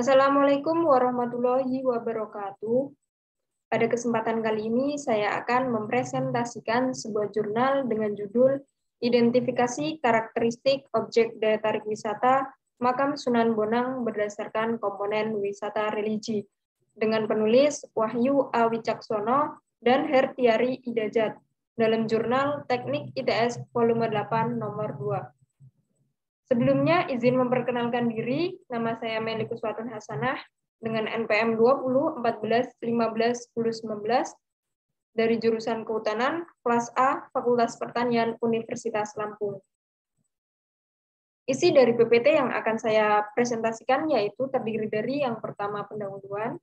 Assalamualaikum warahmatullahi wabarakatuh. Pada kesempatan kali ini, saya akan mempresentasikan sebuah jurnal dengan judul Identifikasi Karakteristik Objek Daya Tarik Wisata Makam Sunan Bonang berdasarkan komponen wisata religi, dengan penulis Wahyu A. Wicaksono dan Hertiari Idajat, dalam jurnal Teknik ITS volume 8 nomor 2. Sebelumnya, izin memperkenalkan diri. Nama saya Meli Kuswatun Hasanah dengan NPM 20 14 15 10 19 dari jurusan Kehutanan, kelas A, Fakultas Pertanian, Universitas Lampung. Isi dari PPT yang akan saya presentasikan yaitu terdiri dari yang pertama pendahuluan.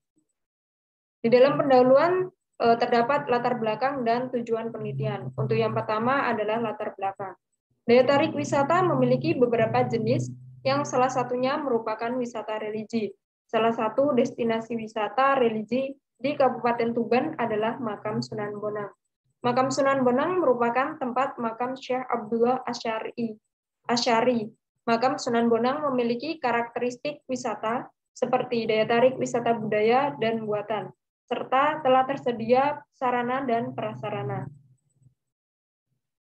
Di dalam pendahuluan terdapat latar belakang dan tujuan penelitian. Untuk yang pertama adalah latar belakang. Daya tarik wisata memiliki beberapa jenis yang salah satunya merupakan wisata religi. Salah satu destinasi wisata religi di Kabupaten Tuban adalah Makam Sunan Bonang. Makam Sunan Bonang merupakan tempat makam Syekh Abdullah Asy'ari. Makam Sunan Bonang memiliki karakteristik wisata seperti daya tarik wisata budaya dan buatan, serta telah tersedia sarana dan prasarana.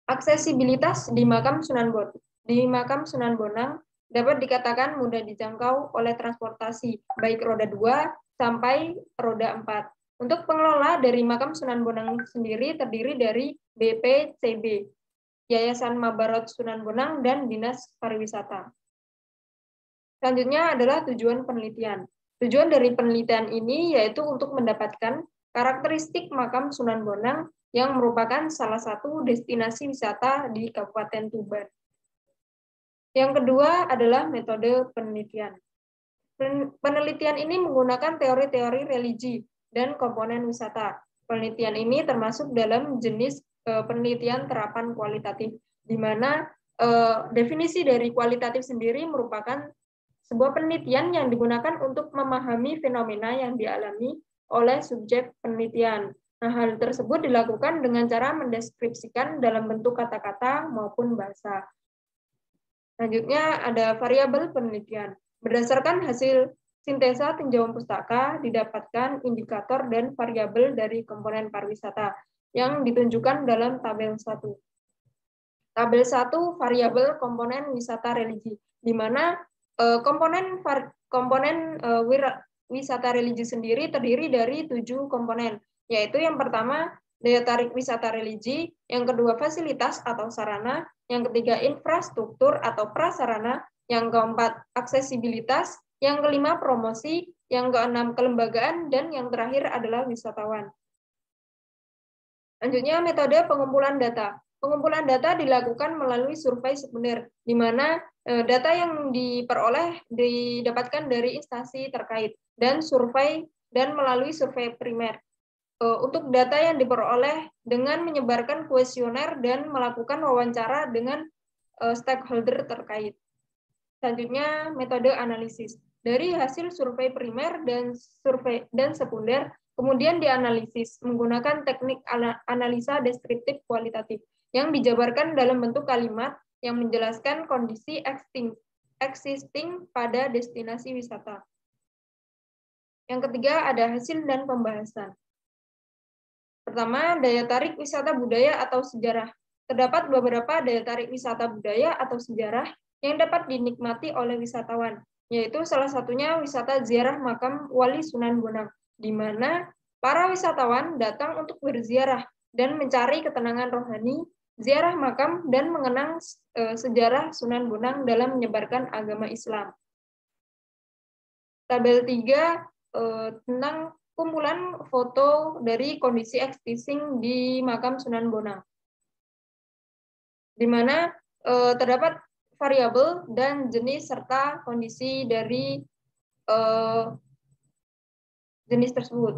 Aksesibilitas di Makam Sunan Bonang dapat dikatakan mudah dijangkau oleh transportasi, baik roda 2 sampai roda 4. Untuk pengelola dari Makam Sunan Bonang sendiri terdiri dari BPCB, Yayasan Mabarot Sunan Bonang, dan Dinas Pariwisata. Selanjutnya adalah tujuan penelitian. Tujuan dari penelitian ini yaitu untuk mendapatkan karakteristik Makam Sunan Bonang yang merupakan salah satu destinasi wisata di Kabupaten Tuban. Yang kedua adalah metode penelitian. Penelitian ini menggunakan teori-teori religi dan komponen wisata. Penelitian ini termasuk dalam jenis penelitian terapan kualitatif, di mana definisi dari kualitatif sendiri merupakan sebuah penelitian yang digunakan untuk memahami fenomena yang dialami oleh subjek penelitian. Nah, hal tersebut dilakukan dengan cara mendeskripsikan dalam bentuk kata-kata maupun bahasa. Selanjutnya ada variabel penelitian. Berdasarkan hasil sintesa tinjauan pustaka, didapatkan indikator dan variabel dari komponen pariwisata yang ditunjukkan dalam tabel 1. Tabel 1 variabel komponen wisata religi, di mana komponen wisata religi sendiri terdiri dari 7 komponen, yaitu yang pertama daya tarik wisata religi, yang kedua fasilitas atau sarana, yang ketiga infrastruktur atau prasarana, yang keempat aksesibilitas, yang kelima promosi, yang keenam kelembagaan, dan yang terakhir adalah wisatawan. Selanjutnya metode pengumpulan data. Pengumpulan data dilakukan melalui survei sekunder, di mana data yang diperoleh didapatkan dari instansi terkait dan melalui survei primer. Untuk data yang diperoleh dengan menyebarkan kuesioner dan melakukan wawancara dengan stakeholder terkait. Selanjutnya metode analisis. Dari hasil survei primer dan sekunder kemudian dianalisis menggunakan teknik analisa deskriptif kualitatif yang dijabarkan dalam bentuk kalimat yang menjelaskan kondisi existing pada destinasi wisata. Yang ketiga ada hasil dan pembahasan. Pertama, daya tarik wisata budaya atau sejarah. Terdapat beberapa daya tarik wisata budaya atau sejarah yang dapat dinikmati oleh wisatawan, yaitu salah satunya wisata ziarah makam Wali Sunan Bonang, di mana para wisatawan datang untuk berziarah dan mencari ketenangan rohani, ziarah makam, dan mengenang sejarah Sunan Bonang dalam menyebarkan agama Islam. Tabel 3 tentang kumpulan foto dari kondisi existing di Makam Sunan Bonang, di mana terdapat variabel dan jenis serta kondisi dari jenis tersebut.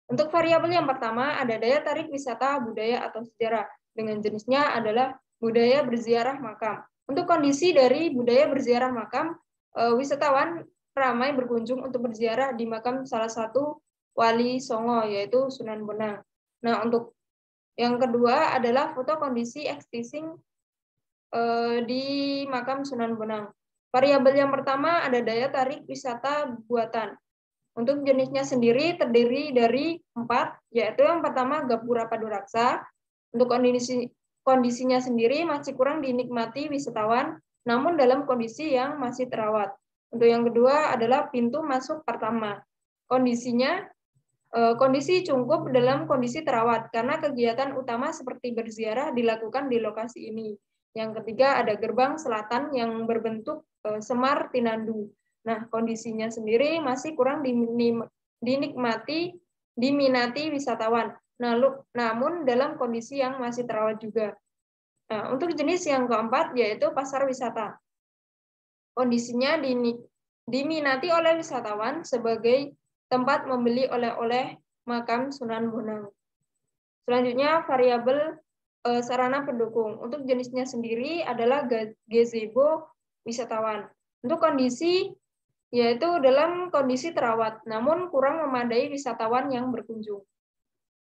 Untuk variabel yang pertama ada daya tarik wisata budaya atau sejarah, dengan jenisnya adalah budaya berziarah makam. Untuk kondisi dari budaya berziarah makam, wisatawan ramai berkunjung untuk berziarah di makam salah satu Wali Songo, yaitu Sunan Bonang. Nah, untuk yang kedua adalah foto kondisi existing di makam Sunan Bonang. Variabel yang pertama ada daya tarik wisata buatan. Untuk jenisnya sendiri terdiri dari 4, yaitu yang pertama Gapura Paduraksa. Untuk kondisinya sendiri masih kurang dinikmati wisatawan, namun dalam kondisi yang masih terawat. Untuk yang kedua adalah pintu masuk pertama. Kondisinya kondisi cungkup dalam kondisi terawat, karena kegiatan utama seperti berziarah dilakukan di lokasi ini. Yang ketiga ada gerbang selatan yang berbentuk semar tinandu. Nah, kondisinya sendiri masih kurang diminati wisatawan. Namun dalam kondisi yang masih terawat juga. Nah, untuk jenis yang keempat yaitu pasar wisata. Kondisinya diminati oleh wisatawan sebagai tempat membeli oleh-oleh makam Sunan Bonang. Selanjutnya variabel sarana pendukung. Untuk jenisnya sendiri adalah gazebo wisatawan. Untuk kondisi yaitu dalam kondisi terawat, namun kurang memadai wisatawan yang berkunjung.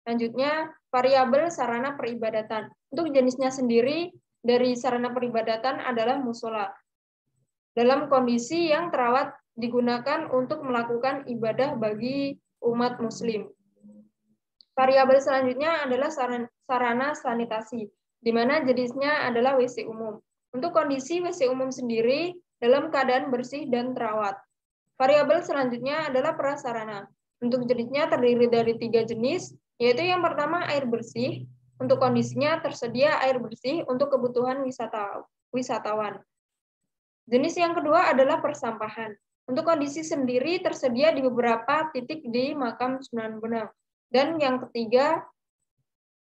Selanjutnya variabel sarana peribadatan. Untuk jenisnya sendiri dari sarana peribadatan adalah musola. Dalam kondisi yang terawat digunakan untuk melakukan ibadah bagi umat muslim. Variabel selanjutnya adalah sarana sanitasi, di mana jenisnya adalah WC umum. Untuk kondisi WC umum sendiri dalam keadaan bersih dan terawat. Variabel selanjutnya adalah prasarana. Untuk jenisnya terdiri dari 3 jenis, yaitu yang pertama air bersih. Untuk kondisinya tersedia air bersih untuk kebutuhan wisatawan. Jenis yang kedua adalah persampahan. Untuk kondisi sendiri tersedia di beberapa titik di makam Sunan Bonang. Dan yang ketiga,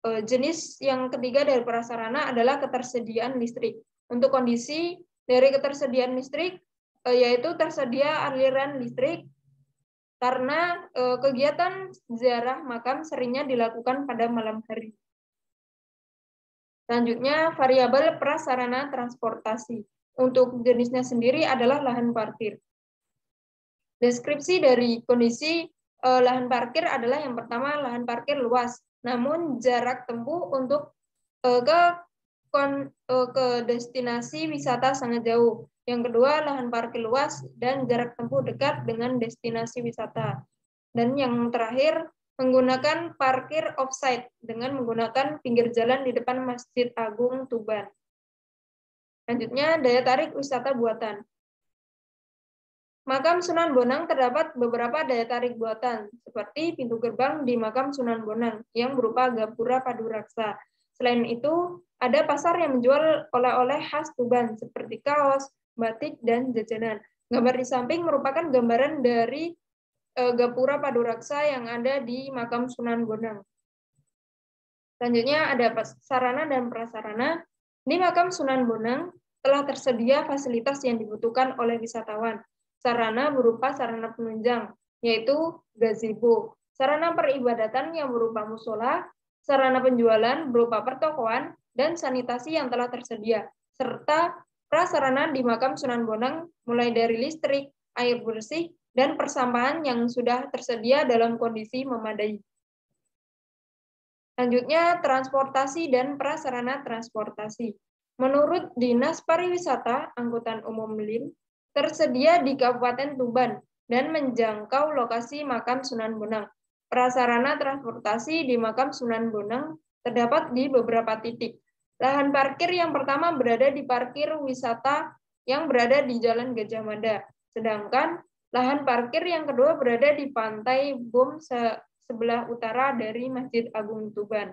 jenis yang ketiga dari prasarana adalah ketersediaan listrik. Untuk kondisi dari ketersediaan listrik, yaitu tersedia aliran listrik karena kegiatan ziarah makam seringnya dilakukan pada malam hari. Selanjutnya, variabel prasarana transportasi. Untuk jenisnya sendiri adalah lahan parkir. Deskripsi dari kondisi lahan parkir adalah yang pertama lahan parkir luas, namun jarak tempuh untuk ke destinasi wisata sangat jauh. Yang kedua lahan parkir luas dan jarak tempuh dekat dengan destinasi wisata. Dan yang terakhir menggunakan parkir off-site dengan menggunakan pinggir jalan di depan Masjid Agung Tuban. Selanjutnya daya tarik wisata buatan. Makam Sunan Bonang terdapat beberapa daya tarik buatan, seperti pintu gerbang di makam Sunan Bonang yang berupa gapura paduraksa. Selain itu, ada pasar yang menjual oleh-oleh khas Tuban, seperti kaos, batik, dan jajanan. Gambar di samping merupakan gambaran dari gapura paduraksa yang ada di makam Sunan Bonang. Selanjutnya ada sarana dan prasarana. Di makam Sunan Bonang telah tersedia fasilitas yang dibutuhkan oleh wisatawan. Sarana berupa sarana penunjang, yaitu gazebo. Sarana peribadatan yang berupa musola, sarana penjualan berupa pertokoan, dan sanitasi yang telah tersedia. Serta prasarana di makam Sunan Bonang mulai dari listrik, air bersih, dan persampahan yang sudah tersedia dalam kondisi memadai. Selanjutnya, transportasi dan prasarana transportasi. Menurut Dinas Pariwisata Angkutan Umum LIN, tersedia di Kabupaten Tuban dan menjangkau lokasi makam Sunan Bonang. Prasarana transportasi di makam Sunan Bonang terdapat di beberapa titik. Lahan parkir yang pertama berada di parkir wisata yang berada di Jalan Gajah Mada. Sedangkan lahan parkir yang kedua berada di Pantai Bom sebelah utara dari Masjid Agung Tuban.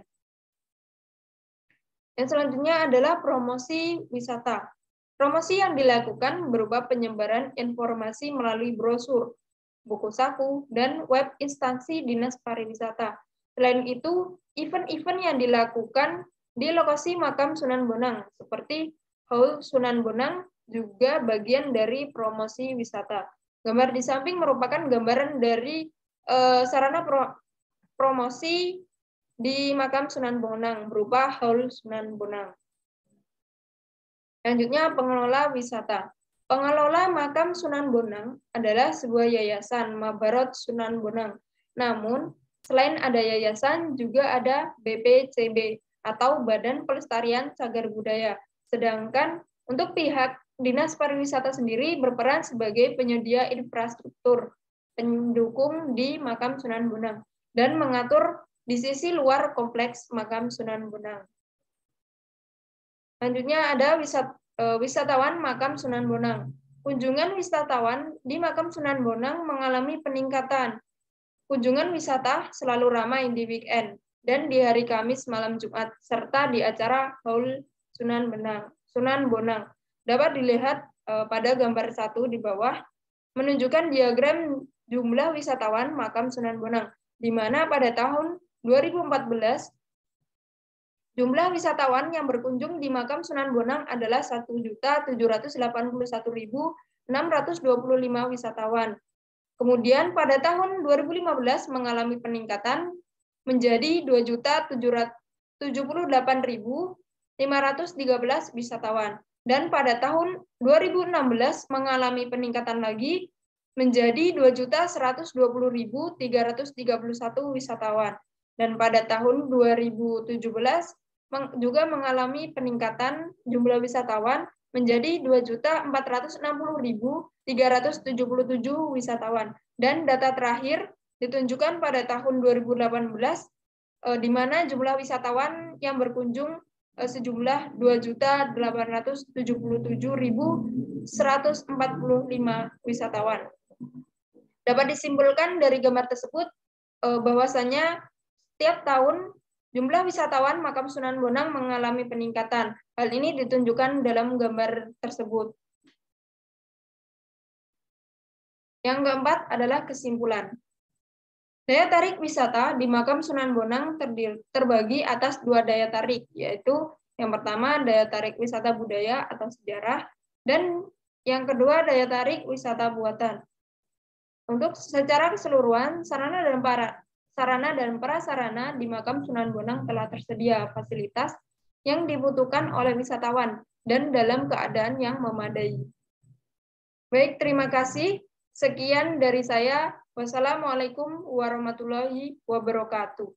Yang selanjutnya adalah promosi wisata. Promosi yang dilakukan berupa penyebaran informasi melalui brosur, buku saku, dan web instansi Dinas Pariwisata. Selain itu, event-event yang dilakukan di lokasi makam Sunan Bonang, seperti Haul Sunan Bonang, juga bagian dari promosi wisata. Gambar di samping merupakan gambaran dari sarana promosi di makam Sunan Bonang, berupa Haul Sunan Bonang. Selanjutnya, pengelola wisata. Pengelola makam Sunan Bonang adalah sebuah yayasan Mabarot Sunan Bonang. Namun, selain ada yayasan, juga ada BPCB atau Badan Pelestarian Cagar Budaya. Sedangkan untuk pihak Dinas Pariwisata sendiri berperan sebagai penyedia infrastruktur pendukung di Makam Sunan Bonang dan mengatur di sisi luar kompleks Makam Sunan Bonang. Selanjutnya ada wisatawan Makam Sunan Bonang. Kunjungan wisatawan di Makam Sunan Bonang mengalami peningkatan. Kunjungan wisata selalu ramai di weekend dan di hari Kamis malam Jumat, serta di acara Haul Sunan Bonang. Dapat dilihat pada gambar 1 di bawah, menunjukkan diagram jumlah wisatawan Makam Sunan Bonang, di mana pada tahun 2014, jumlah wisatawan yang berkunjung di Makam Sunan Bonang adalah 1.781.625 wisatawan. Kemudian pada tahun 2015 mengalami peningkatan menjadi 2.078.513 wisatawan. Dan pada tahun 2016 mengalami peningkatan lagi menjadi 2.120.331 wisatawan. Dan pada tahun 2017 juga mengalami peningkatan jumlah wisatawan menjadi 2.460.377 wisatawan. Dan data terakhir ditunjukkan pada tahun 2018, di mana jumlah wisatawan yang berkunjung sejumlah 2.877.145 wisatawan. Dapat disimpulkan dari gambar tersebut bahwasanya setiap tahun jumlah wisatawan Makam Sunan Bonang mengalami peningkatan. Hal ini ditunjukkan dalam gambar tersebut. Yang keempat adalah kesimpulan. Daya tarik wisata di Makam Sunan Bonang terbagi atas 2 daya tarik, yaitu yang pertama daya tarik wisata budaya atau sejarah, dan yang kedua daya tarik wisata buatan. Untuk secara keseluruhan, sarana dan prasarana di Makam Sunan Bonang telah tersedia fasilitas yang dibutuhkan oleh wisatawan dan dalam keadaan yang memadai. Baik, terima kasih. Sekian dari saya. Wassalamualaikum warahmatullahi wabarakatuh.